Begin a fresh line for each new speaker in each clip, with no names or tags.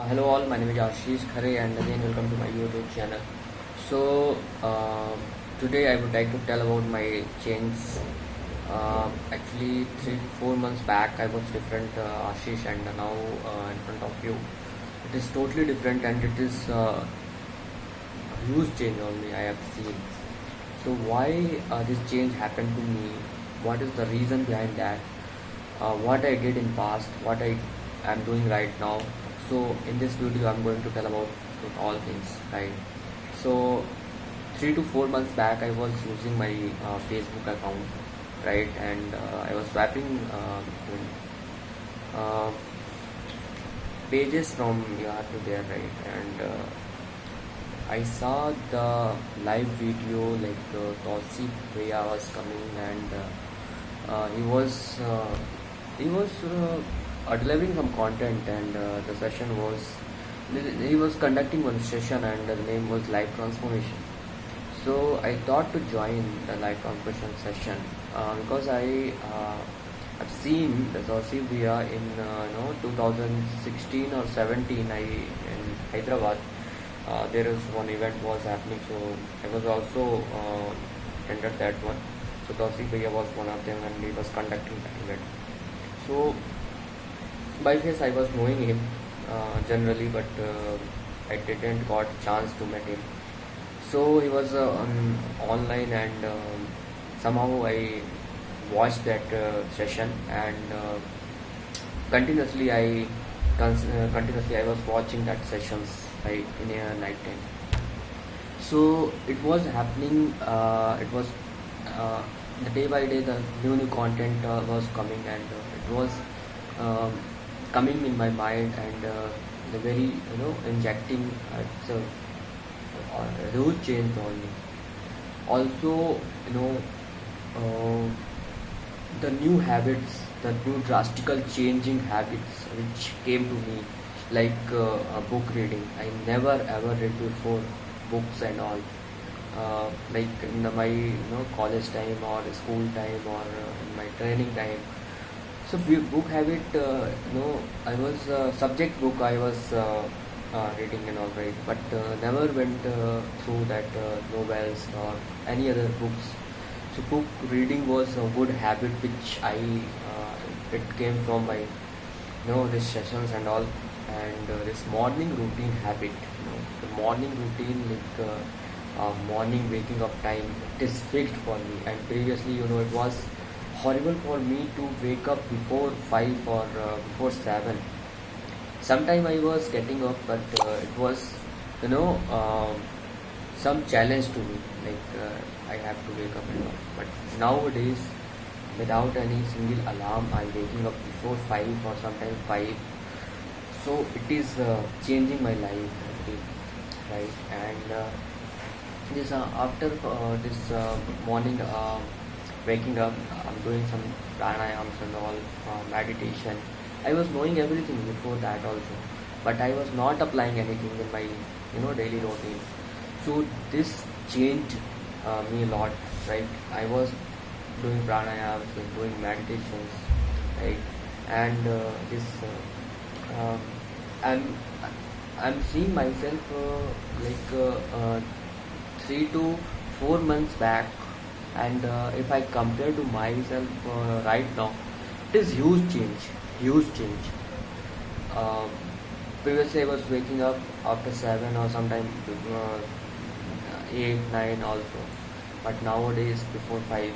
Hello all, my name is Ashish Khare and again welcome to my YouTube channel. So today I would like to tell about my change. Actually 3 4 months back I was different, Ashish, and now in front of you it is totally different, and it is a huge change on me I have seen. So why this change happened to me? What is the reason behind that? What I did in past, what I am doing right now. So in this video, I'm going to tell about those all things, right? So 3 to 4 months back, I was using my Facebook account, right, and I was swapping uh, pages from here to there, right, and I saw the live video like Tausif Bhaiya was coming, and he was delivering some content, and the session was he was conducting one session, and the name was live transformation. So I thought to join the live transformation session because I've seen the Tosibia in 2016 or 17. I in Hyderabad. There is one event was happening, so I was also attended that one. So Tausif Bhaiya was one of them, and he was conducting that event. So by face I was knowing him generally, but I didn't got chance to meet him. So he was online, and somehow I watched that session, and continuously I was watching that sessions, right, in a night time. So it was happening. It was uh, the day by day the new content was coming, and it was um, coming in my mind, and the very injecting it's a huge change on me. Also, uh, the new habits, the new drastical changing habits which came to me, like book reading. I never ever read before books and all. Like in my college time or school time or in my training time. So book habit, I was subject book I was reading and all, right, but never went through that novels or any other books. So book reading was a good habit which it came from my these sessions and all, and this morning routine habit. The morning routine, like morning waking up time, it is fixed for me. And previously, it was horrible for me to wake up before 5 or before 7. Sometime I was getting up, but it was you know um, some challenge to me, like I have to wake up and all. But nowadays, without any single alarm, I'm waking up before 5 or sometimes 5. So it is changing my life, okay, right? And this after this morning waking up, I'm doing some pranayams and all, meditation. I was knowing everything before that also, but I was not applying anything in my daily routine. So this changed me a lot, right? I was doing pranayams and doing meditations, right? And this uh, I'm I'm seeing myself like 3 to 4 months back, and if I compare to myself right now, it is huge change, huge change. Uh, Previously, I was waking up after 7 or sometime 8 9 also, but nowadays before 5.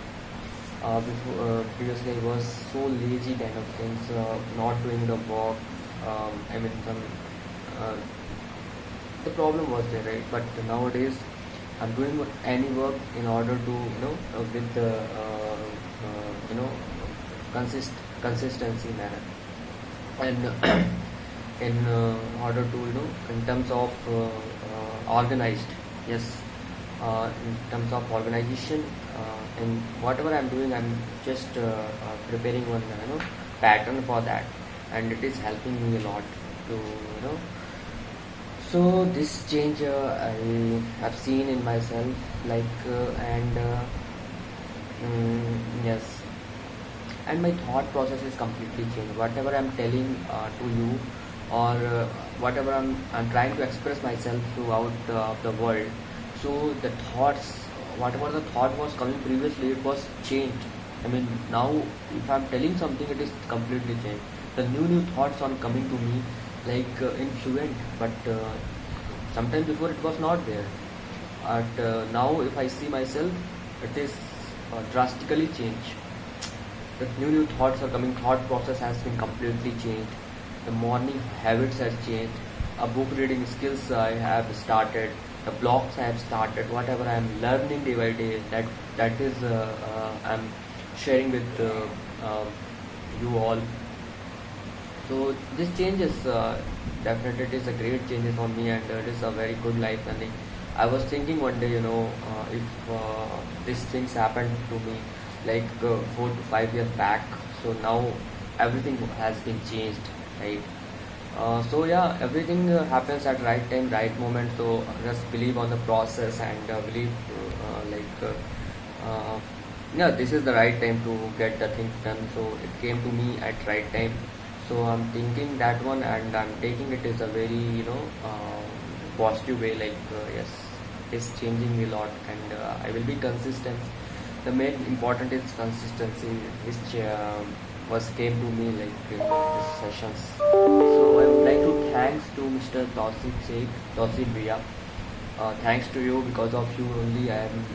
Previously, I was so lazy kind of things, not doing the work. I mean, uh, the problem was there, right? But nowadays, I'm doing any work in order to, with the, you know, consistency manner, and in order to, in terms of organized, yes, in terms of organization, and whatever I'm doing, I'm just preparing one, pattern for that, and it is helping me a lot to, so this change I have seen in myself, like and yes, and my thought process is completely changed. Whatever I'm telling to you, or whatever I'm trying to express myself throughout the world. So the thoughts, whatever the thought was coming previously, it was changed. I mean, now if I'm telling something, it is completely changed. The new thoughts are coming to me like in fluent, but sometime before it was not there. But now if I see myself, it is drastically changed. The new thoughts are coming. Thought process has been completely changed. The morning habits has changed. A book reading skills I have started. The blogs I have started. Whatever I am learning day by day, that is I'm sharing with you all. So this change is definitely, it is a great changes on me, and it is a very good life. And I was thinking one day, if these things happened to me like 4 to 5 years back, so now everything has been changed, right? So yeah, everything happens at right time, right moment. So just believe on the process, and believe uh, yeah, this is the right time to get the things done. So it came to me at right time. So I'm thinking that one, and I'm taking it as a very positive way. Like yes, it's changing me a lot, and I will be consistent. The main important is consistency, which was came to me like in these sessions. So I would like to thanks to Mr. Tausif Sheikh, Tausif Bhaiya. Thanks to you, because of you only I am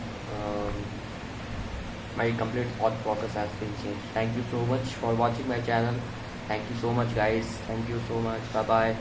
my complete thought process has been changed. Thank you so much for watching my channel. Thank you so much, guys. Thank you so much. Bye bye.